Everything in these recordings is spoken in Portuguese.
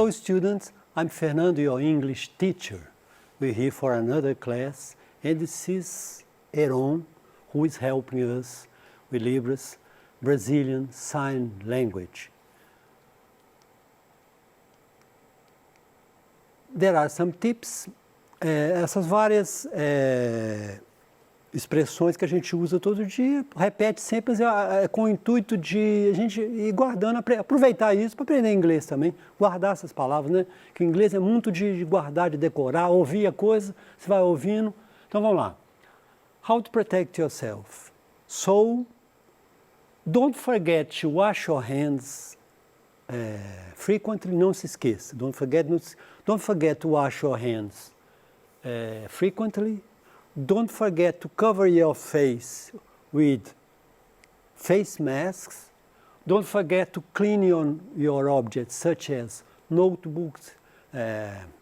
Hello students, I'm Fernando, your English teacher. We're here for another class, and this is Heron, who is helping us with Libras, Brazilian Sign Language. There are some tips, essas várias expressões que a gente usa todo dia, repete sempre com o intuito de a gente ir guardando, aproveitar isso para aprender inglês também, guardar essas palavras, né? Que o inglês é muito de guardar, de decorar, ouvir a coisa, você vai ouvindo. Então vamos lá. How to protect yourself. So, don't forget to wash your hands frequently, não se esqueça. Don't forget to wash your hands frequently. Don't forget to cover your face with face masks. Don't forget to clean your objects such as notebooks,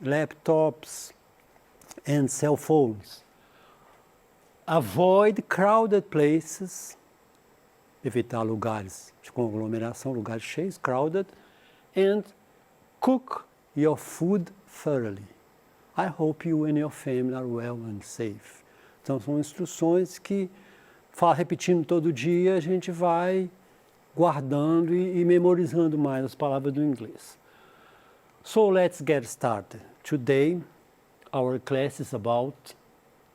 laptops, and cell phones. Avoid crowded places, evitar lugares de conglomeração, lugares cheios, crowded, and cook your food thoroughly. I hope you and your family are well and safe. Então, são instruções que, repetindo todo dia, a gente vai guardando e memorizando mais as palavras do inglês. So, let's get started. Today, our class is about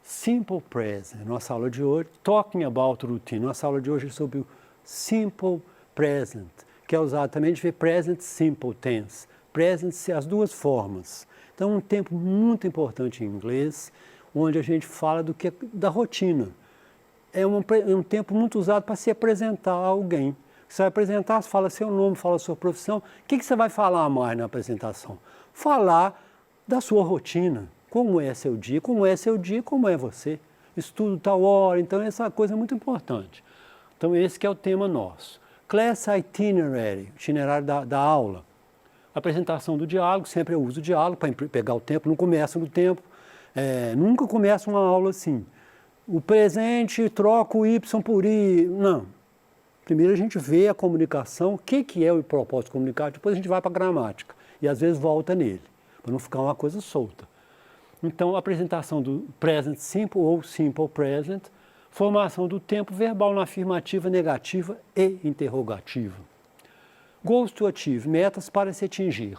simple present. Nossa aula de hoje, talking about routine. Nossa aula de hoje é sobre o simple present, que é usado também de ver present simple tense. Present, as duas formas. Então, um tempo muito importante em inglês, onde a gente fala da rotina. É um tempo muito usado para se apresentar a alguém. Você vai apresentar, você fala seu nome, fala sua profissão. O que você vai falar mais na apresentação? Falar da sua rotina. Como é seu dia, como é você. Estudo tal hora, então essa coisa é muito importante. Então, esse que é o tema nosso. Class itinerary, itinerário da aula. Apresentação do diálogo, sempre eu uso o diálogo para pegar o tempo, não começa no tempo, nunca começa uma aula assim. O presente troca o Y por I, não. Primeiro a gente vê a comunicação, o que é o propósito comunicativo, depois a gente vai para a gramática e às vezes volta nele, para não ficar uma coisa solta. Então, a apresentação do present simple ou simple present, formação do tempo verbal na afirmativa, negativa e interrogativa. Goals to achieve, metas para se atingir.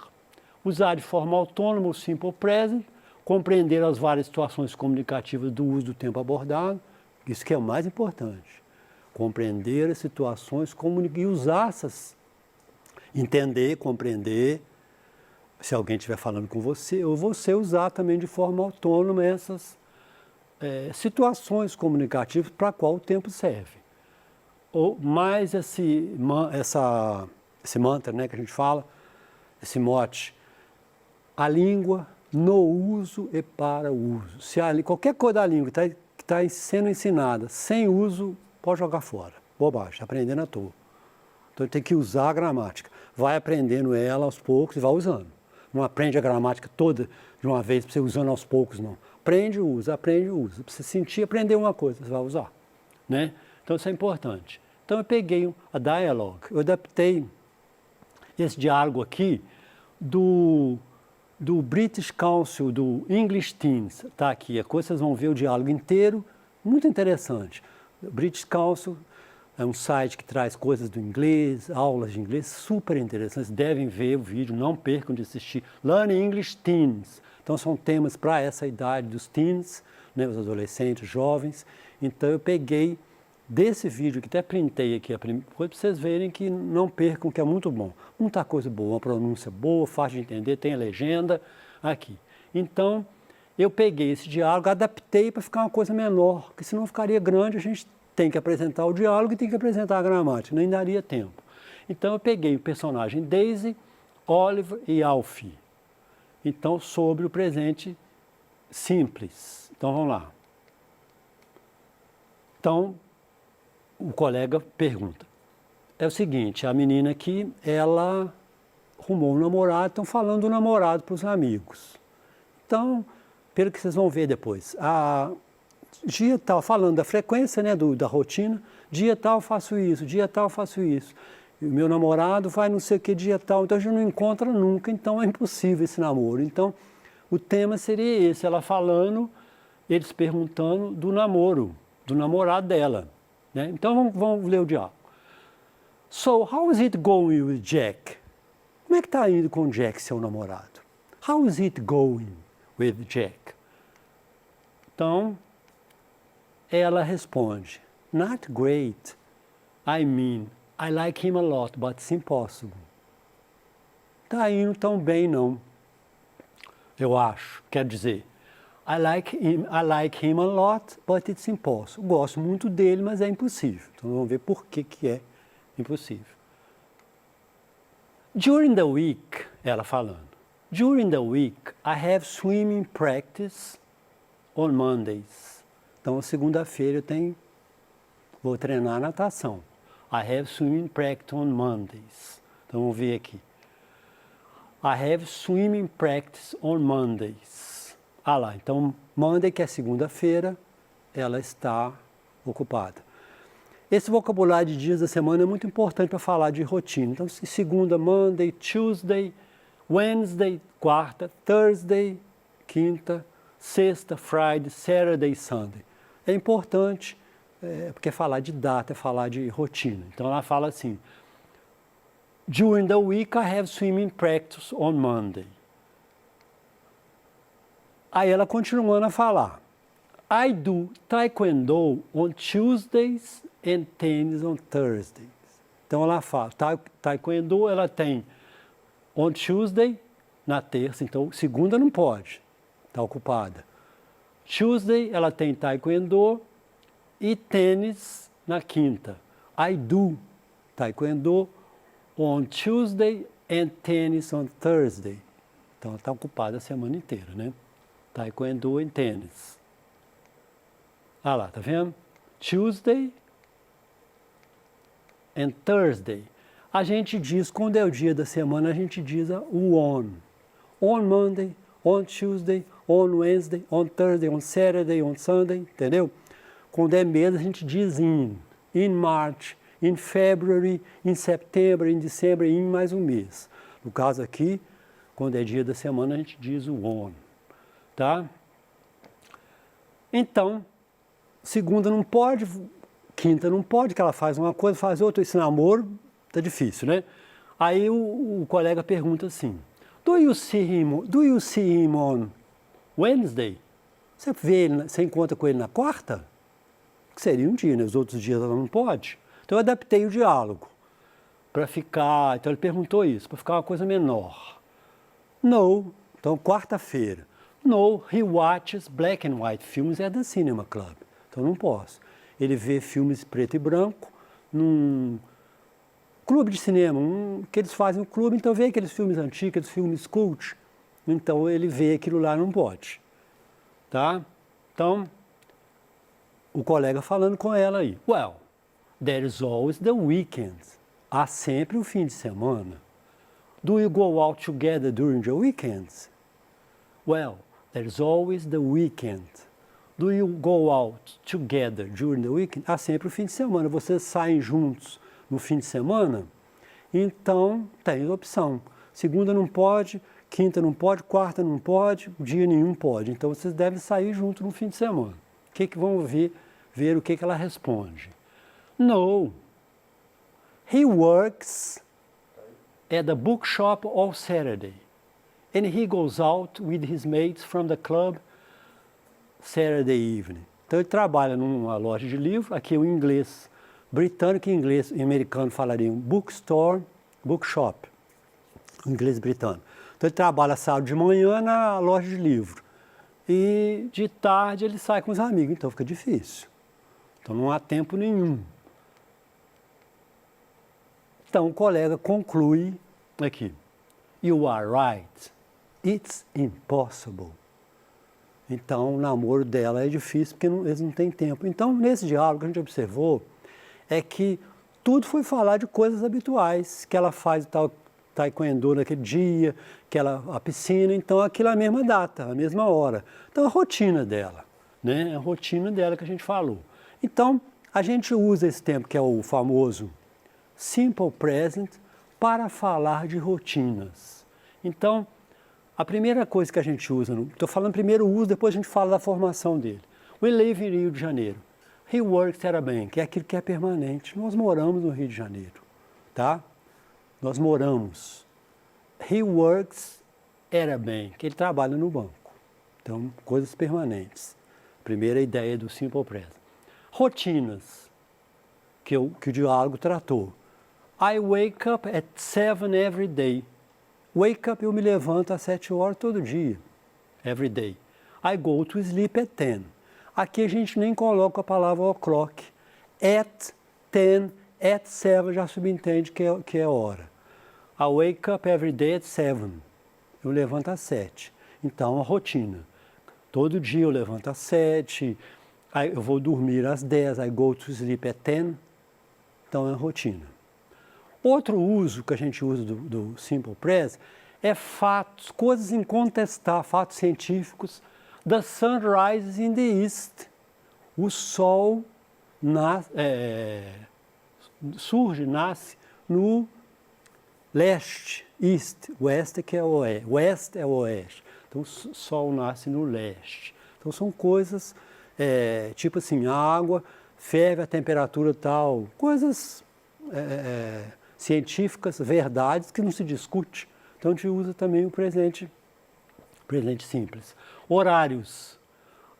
Usar de forma autônoma o simple present, compreender as várias situações comunicativas do uso do tempo abordado, isso que é o mais importante. Compreender as situações e usar essas, entender, compreender, se alguém estiver falando com você, ou você usar também de forma autônoma essas situações comunicativas para qual o tempo serve. Ou mais esse mantra, né, que a gente fala, esse mote, a língua no uso e para o uso. Se qualquer coisa da língua que está sendo ensinada sem uso, pode jogar fora. Bobagem, aprendendo à toa. Então tem que usar a gramática. Vai aprendendo ela aos poucos e vai usando. Não aprende a gramática toda de uma vez para você usando aos poucos, não. Aprende e usa. Para você sentir, aprender uma coisa, você vai usar. Né? Então isso é importante. Então eu peguei a dialogue, eu adaptei esse diálogo aqui do British Council, do English Teens, está aqui, vocês vão ver o diálogo inteiro, muito interessante. O British Council é um site que traz coisas do inglês, aulas de inglês super interessantes, devem ver o vídeo, não percam de assistir. Learn English Teens, então são temas para essa idade dos teens, né, os adolescentes, jovens, então eu peguei desse vídeo que até printei aqui, para vocês verem que não percam, que é muito bom. Muita coisa boa, uma pronúncia boa, fácil de entender, tem a legenda aqui. Então, eu peguei esse diálogo, adaptei para ficar uma coisa menor, porque senão ficaria grande, a gente tem que apresentar o diálogo e tem que apresentar a gramática, nem daria tempo. Então, eu peguei o personagem Daisy, Oliver e Alfie. Então, sobre o presente simples. Então, vamos lá. Então, o colega pergunta. É o seguinte, a menina aqui, ela arrumou um namorado, estão falando do namorado para os amigos. Então, pelo que vocês vão ver depois, dia tal, falando da frequência, né, da rotina, dia tal faço isso, dia tal faço isso. o meu namorado vai não sei que dia tal, então a gente não encontra nunca, então é impossível esse namoro. Então, o tema seria esse, ela falando, eles perguntando do namoro, do namorado dela. Né? Então, vamos ler o diálogo. So, how is it going with Jack? Como é que está indo com o Jack, seu namorado? How is it going with Jack? Então, ela responde, not great. I mean, I like him a lot, but it's impossible. Está indo tão bem, não. Eu acho. Quer dizer, I like him a lot, but it's impossible. Gosto muito dele, mas é impossível. Então, vamos ver por que é impossível. During the week, ela falando, during the week, I have swimming practice on Mondays. Então, segunda-feira vou treinar natação. I have swimming practice on Mondays. Então, vamos ver aqui. I have swimming practice on Mondays. Ah lá, então, Monday, que é segunda-feira, ela está ocupada. Esse vocabulário de dias da semana é muito importante para falar de rotina. Então, segunda, Monday, Tuesday, Wednesday, quarta, Thursday, quinta, sexta, Friday, Saturday, Sunday. É importante, porque é falar de data, é falar de rotina. Então, ela fala assim, during the week, I have swimming practice on Monday. Aí ela continuando a falar, I do taekwondo on Tuesdays and tennis on Thursdays. Então ela fala, taekwondo ela tem on Tuesday, na terça, então segunda não pode, está ocupada. Tuesday ela tem taekwondo e tênis na quinta. I do taekwondo on Tuesday and tennis on Thursday. Então ela está ocupada a semana inteira, né? Taekwondo e tênis. Ah lá, tá vendo? Tuesday and Thursday. A gente diz, quando é o dia da semana, a gente diz o on. On Monday, on Tuesday, on Wednesday, on Thursday, on Saturday, on Sunday, entendeu? Quando é mês, a gente diz in March, in February, in September, in December, in mais um mês. No caso aqui, quando é dia da semana, a gente diz o on. Tá? Então, segunda não pode, quinta não pode, que ela faz uma coisa, faz outra, esse namoro tá difícil, né? Aí o colega pergunta assim, do you see him on Wednesday? Você encontra com ele na quarta? Que seria um dia, né? Os outros dias ela não pode. Então eu adaptei o diálogo para ficar, então ele perguntou isso, para ficar uma coisa menor. No, então quarta-feira. No, he watches black and white films at the cinema club. Então não posso. Ele vê filmes preto e branco num clube de cinema, que eles fazem um clube, então vê aqueles filmes antigos, aqueles filmes cult. Então ele vê aquilo lá, não pode. Tá? Então, o colega falando com ela aí. Well, there is always the weekend. Há sempre o fim de semana. Do you go out together during the weekends? Well, there's always the weekend. Do you go out together during the weekend? Há sempre o fim de semana. Vocês saem juntos no fim de semana? Então, tem opção. Segunda não pode, quinta não pode, quarta não pode, dia nenhum pode. Então, vocês devem sair juntos no fim de semana. O que vamos ver o que ela responde. No. He works at the bookshop all Saturday. And he goes out with his mates from the club Saturday evening. Então ele trabalha numa loja de livro, aqui o inglês britânico e inglês americano falariam bookstore, bookshop, inglês britânico. Então ele trabalha sábado de manhã na loja de livro e de tarde ele sai com os amigos, então fica difícil. Então não há tempo nenhum. Então o colega conclui aqui, you are right. It's impossible. Então, o namoro dela é difícil porque eles não têm tempo. Então, nesse diálogo que a gente observou é que tudo foi falar de coisas habituais, que ela faz tal taekwondo naquele dia, que a piscina, então aquilo é a mesma data, a mesma hora. Então, a rotina dela, né? A rotina dela que a gente falou. Então, a gente usa esse tempo que é o famoso simple present para falar de rotinas. Então, a primeira coisa que a gente usa, estou falando primeiro o uso, depois a gente fala da formação dele. We live in Rio de Janeiro. He works at a bank, é aquilo que é permanente. Nós moramos no Rio de Janeiro, tá? Nós moramos. He works at a bank, ele trabalha no banco. Então, coisas permanentes. Primeira ideia do simple present. Rotinas, que o diálogo tratou. I wake up at 7 every day. Wake up, eu me levanto às 7 horas todo dia. Every day. I go to sleep at 10. Aqui a gente nem coloca a palavra o'clock. At 10, at 7 já subentende que é hora. I wake up every day at 7. Eu levanto às 7. Então, a rotina. Todo dia eu levanto às 7, eu vou dormir às 10, I go to sleep at 10. Então, é a rotina. Outro uso que a gente usa do simple present é fatos, coisas incontestáveis, fatos científicos. The sun rises in the east. O sol nasce no leste, east, west que é oeste, west é oeste. Então, o sol nasce no leste. Então, são coisas, tipo assim, a água ferve a temperatura tal, coisas científicas, verdades que não se discute. Então, a gente usa também o presente simples. Horários.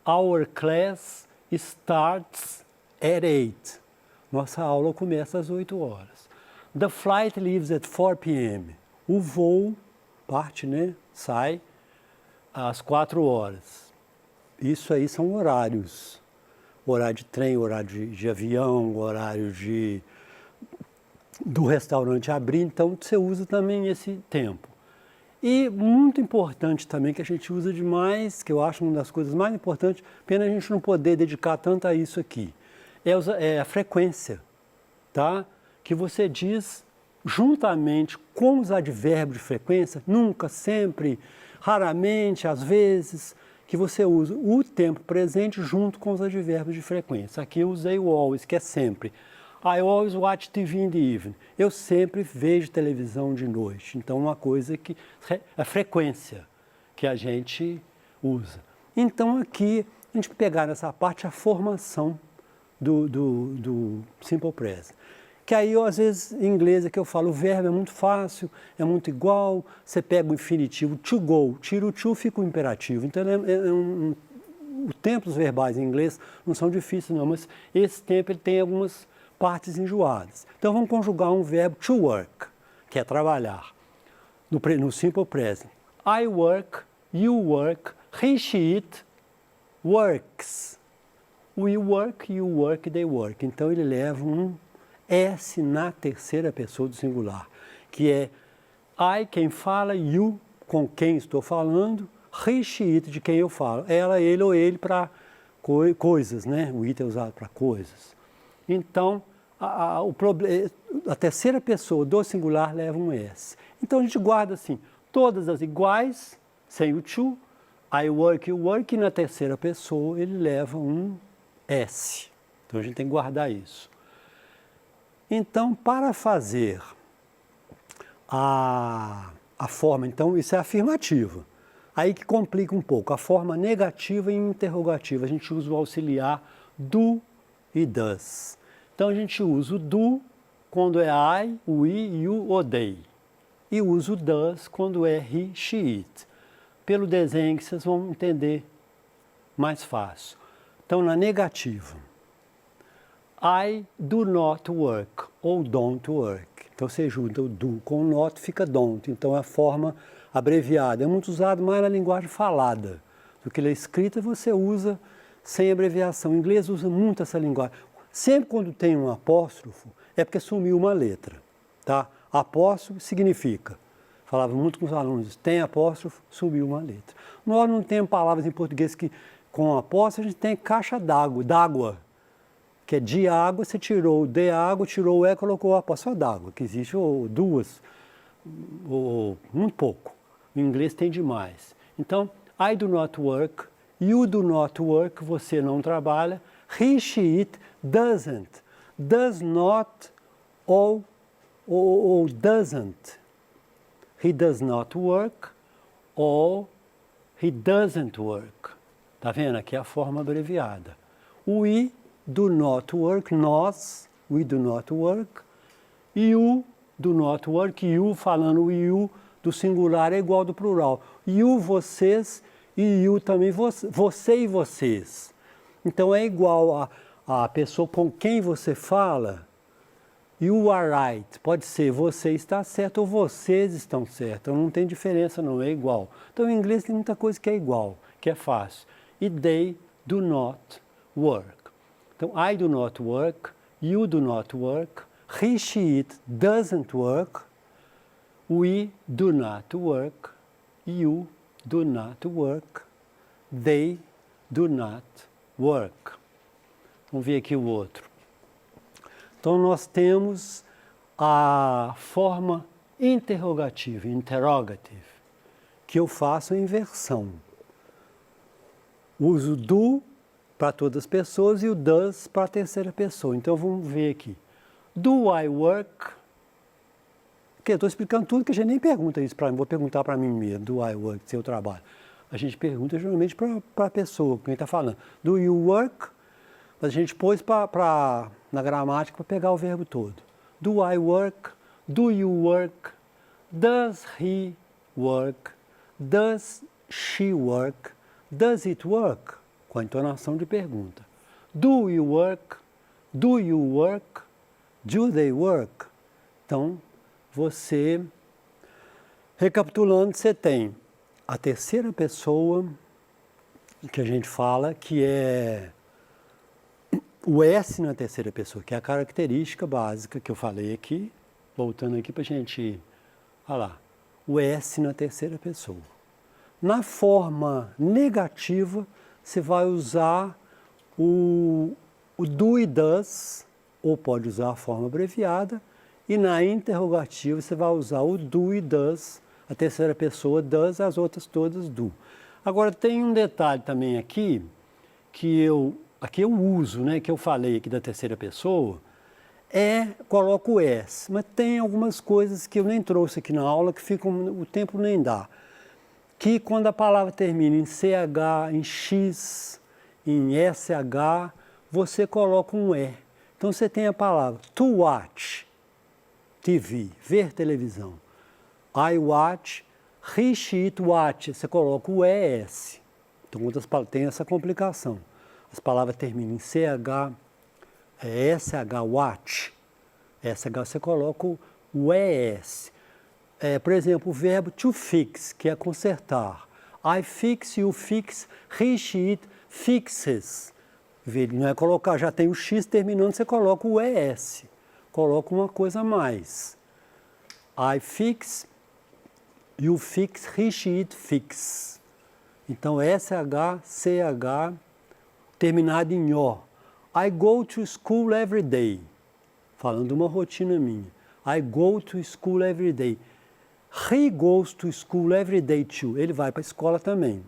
Our class starts at 8. Nossa aula começa às 8 horas. The flight leaves at 4 p.m. O voo parte, sai às 4 horas. Isso aí são horários. Horário de trem, horário de avião, horário do restaurante abrir. Então, você usa também esse tempo. E muito importante também, que a gente usa demais, que eu acho uma das coisas mais importantes, pena a gente não poder dedicar tanto a isso aqui, é a frequência, tá? Que você diz juntamente com os advérbios de frequência, nunca, sempre, raramente, às vezes, que você usa o tempo presente junto com os advérbios de frequência. Aqui eu usei o always, que é sempre. I always watch TV in the evening. Eu sempre vejo televisão de noite. Então, uma coisa que é a frequência que a gente usa. Então, aqui, a gente pegar nessa parte a formação do simple present. Que aí, às vezes, em inglês é que eu falo, o verbo é muito fácil, é muito igual, você pega o infinitivo to go, tira o to, fica o imperativo. Então, o tempo dos verbais em inglês não são difíceis, não, mas esse tempo ele tem algumas partes enjoadas. Então, vamos conjugar um verbo to work, que é trabalhar, no simple present. I work, you work, he, she, it works. We work, you work, they work. Então, ele leva um S na terceira pessoa do singular, que é I, quem fala, you, com quem estou falando, he, she, it, de quem eu falo. Ela, ele ou ele para coisas, O it é usado para coisas. Então, a terceira pessoa do singular leva um S. Então, a gente guarda assim, todas as iguais, sem o to, I work, you work, e na terceira pessoa ele leva um S. Então, a gente tem que guardar isso. Então, para fazer a forma, então, isso é afirmativa. Aí que complica um pouco. A forma negativa e interrogativa, a gente usa o auxiliar do e does. Então, a gente usa o do quando é I, we, you ou they. E usa o does quando é he, she, it. Pelo desenho que vocês vão entender mais fácil. Então, na negativa, I do not work ou don't work. Então, você junta o do com o not, fica don't. Então, é a forma abreviada. É muito usado mais na linguagem falada. Do que na escrita, você usa sem abreviação. O inglês usa muito essa linguagem. Sempre quando tem um apóstrofo, é porque sumiu uma letra, tá? Apóstrofo significa, falava muito com os alunos, tem apóstrofo, sumiu uma letra. Nós não temos palavras em português que com apóstrofo, a gente tem caixa d'água, que é de água, você tirou o de água, tirou o colocou o apóstrofo d'água, que existe ou duas, ou muito pouco. O inglês tem demais. Então, I do not work, you do not work, você não trabalha, he, she, it, doesn't, does not ou ou doesn't. He does not work ou he doesn't work. Tá vendo? Aqui é a forma abreviada. We do not work, nós, we do not work. You do not work, you, falando you do singular é igual ao do plural. You, vocês, e you também, você e vocês. Então é igual a pessoa com quem você fala. You are right. Pode ser você está certo ou vocês estão certos. Então não tem diferença, não, é igual. Então em inglês tem muita coisa que é igual, que é fácil. E they do not work. Então I do not work, you do not work, he, she, it doesn't work, we do not work, you do not work, they do not work. Vamos ver aqui o outro. Então nós temos a forma interrogativa, interrogative, que eu faço a inversão. Uso do para todas as pessoas e o does para a terceira pessoa. Então vamos ver aqui. Do I work? Porque eu estou explicando tudo que a gente nem pergunta isso para mim. Vou perguntar para mim mesmo. Do I work? Se eu trabalho. A gente pergunta geralmente para a pessoa, quem está falando. Do you work? Mas a gente pôs na gramática para pegar o verbo todo. Do I work? Do you work? Does he work? Does she work? Does it work? Com a entonação de pergunta. Do you work? Do you work? Do they work? Então, você, recapitulando, você tem a terceira pessoa que a gente fala, que é o S na terceira pessoa, que é a característica básica que eu falei aqui, voltando aqui para a gente falar. O S na terceira pessoa. Na forma negativa, você vai usar o do e does, ou pode usar a forma abreviada, e na interrogativa você vai usar o do e does, a terceira pessoa does, as outras todas do. Agora tem um detalhe também aqui, que eu uso, né, que eu falei aqui da terceira pessoa, coloco o S, mas tem algumas coisas que eu nem trouxe aqui na aula, que o tempo nem dá. Que quando a palavra termina em CH, em X, em SH, você coloca um E. Então você tem a palavra to watch TV, ver televisão. I watch, he, she, it watch, você coloca o ES. Então tem essa complicação. As palavras terminam em CH, SH, watch. SH você coloca o ES. Por exemplo, o verbo to fix, que é consertar. I fix, you fix, he, she, it fixes. Não é colocar, já tem o X terminando, você coloca o ES. Coloca uma coisa a mais. I fix, you fix, he, she, it fix. Então, SH, CH, terminado em O. I go to school every day. Falando de uma rotina minha. I go to school every day. He goes to school every day too. Ele vai para a escola também,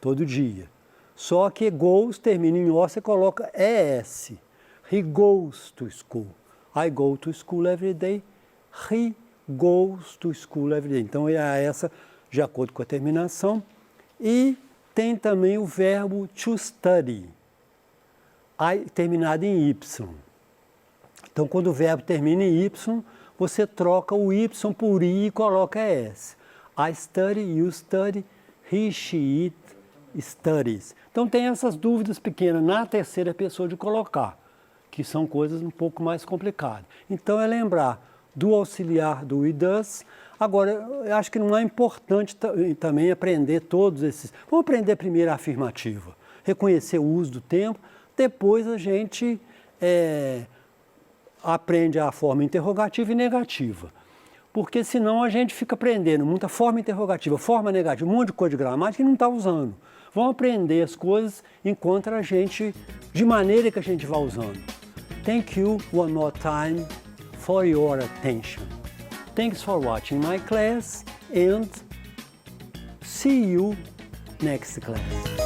todo dia. Só que goes termina em O, você coloca ES. He goes to school. I go to school every day. He goes to school every day. Então é essa, de acordo com a terminação. E tem também o verbo to study, terminado em Y. Então quando o verbo termina em Y, você troca o Y por I e coloca S. I study, you study, he, she, it studies. Então tem essas dúvidas pequenas na terceira pessoa de colocar, que são coisas um pouco mais complicadas. Então é lembrar do auxiliar do e does. Agora, eu acho que não é importante também aprender todos esses. Vamos aprender primeiro a afirmativa, reconhecer o uso do tempo, depois a gente aprende a forma interrogativa e negativa. Porque senão a gente fica aprendendo muita forma interrogativa, forma negativa, um monte de coisa de gramática e não está usando. Vamos aprender as coisas enquanto a gente, de maneira que a gente vai usando. Thank you one more time for your attention. Thanks for watching my class and see you next class.